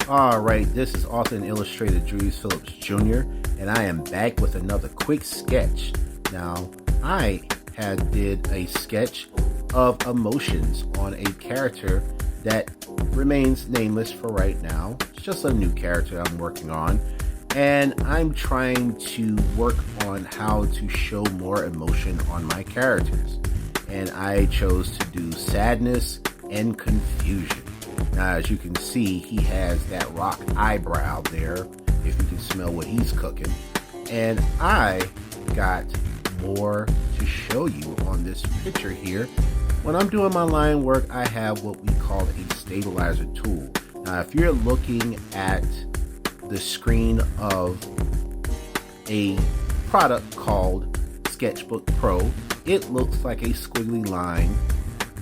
Alright, this is author and illustrator Julius Phillips Jr. and I am back with another quick sketch. Now, I did a sketch of emotions on a character that remains nameless for right now. It's just a new character I'm working on, and I'm trying to work on how to show more emotion on my characters. And I chose to do sadness and confusion. Now, as you can see, he has that rock eyebrow there, if you can smell what he's cooking. And I got more to show you on this picture here. When I'm doing my line work, I have what we call a stabilizer tool. Now, if you're looking at the screen of a product called Sketchbook Pro, it looks like a squiggly line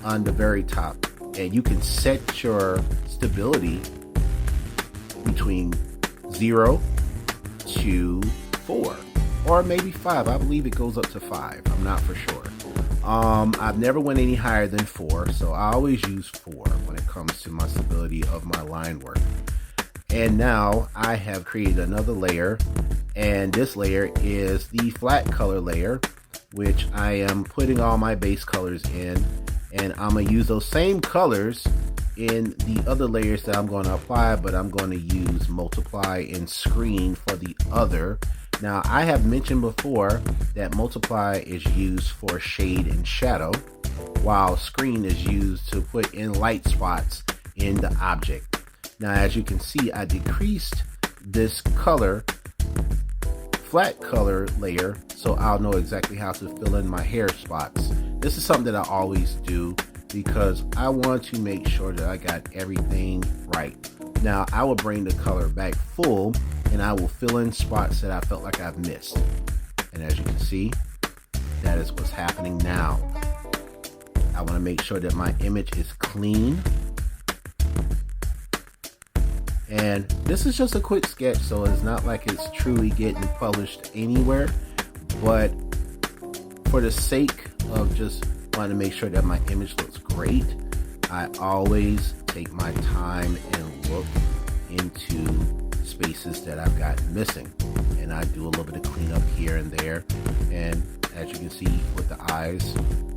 on the very top. And you can set your stability between 0 to 4 or maybe 5. I believe it goes up to 5. I'm not for sure. I've never went any higher than 4, so I always use 4 when it comes to my stability of my line work. And now I have created another layer, and this layer is the flat color layer, which I am putting all my base colors in. And I'm going to use those same colors in the other layers that I'm going to apply, but I'm going to use multiply and screen for the other. Now, I have mentioned before that multiply is used for shade and shadow, while screen is used to put in light spots in the object. Now, as you can see, I decreased this color, flat color layer, so I'll know exactly how to fill in my hair spots. This is something that I always do because I want to make sure that I got everything right. Now, I will bring the color back full and I will fill in spots that I felt like I've missed. And as you can see, that is what's happening now. I want to make sure that my image is clean. And this is just a quick sketch, so it's not like it's truly getting published anywhere, but for the sake of just wanting to make sure that my image looks great, I always take my time and look into spaces that I've got missing, and I do a little bit of cleanup here and there. And as you can see with the eyes,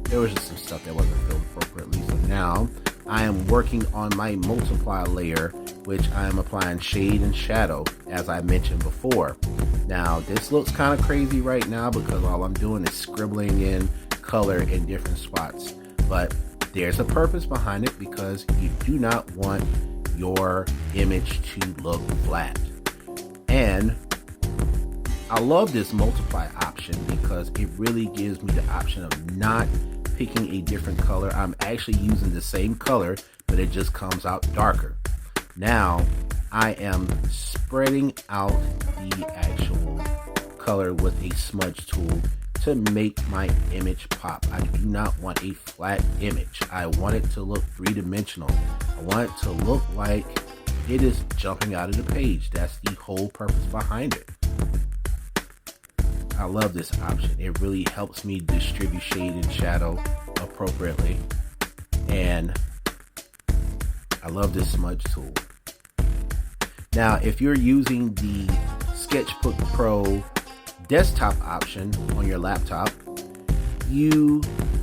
there was just some stuff that wasn't filled appropriately. So now I am working on my multiply layer, which I am applying shade and shadow, as I mentioned before. Now, this looks kind of crazy right now because all I'm doing is scribbling in color in different spots. But there's a purpose behind it, because you do not want your image to look flat. And I love this multiply option because it really gives me the option of not picking a different color. I'm actually using the same color, but it just comes out darker. Now I am spreading out the actual color with a smudge tool to make my image pop. I do not want a flat image. I want it to look three-dimensional. I want it to look like it is jumping out of the page. That's the whole purpose behind it. I love this option. It really helps me distribute shade and shadow appropriately. And I love this smudge tool. Now, if you're using the Sketchbook Pro desktop option on your laptop, you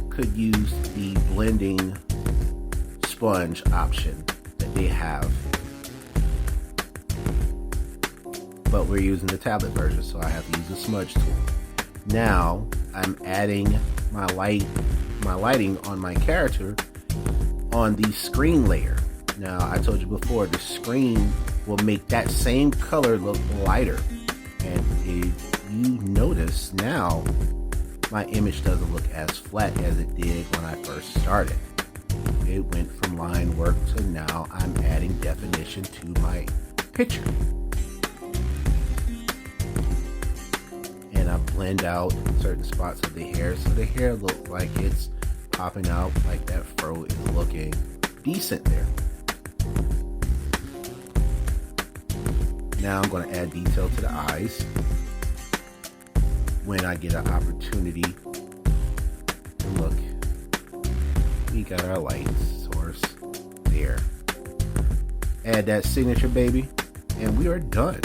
could use the blending sponge option that they have. But we're using the tablet version, so I have to use the smudge tool. Now I'm adding my lighting on my character on the screen layer. Now, I told you before, the screen will make that same color look lighter. And if you notice now, my image doesn't look as flat as it did when I first started. It went from line work to now I'm adding definition to my picture. And I blend out certain spots of the hair so the hair looks like it's popping out, like that fro is looking decent there. Now I'm going to add detail to the eyes when I get an opportunity. And look, we got our light source there. add that signature, baby, and we are done.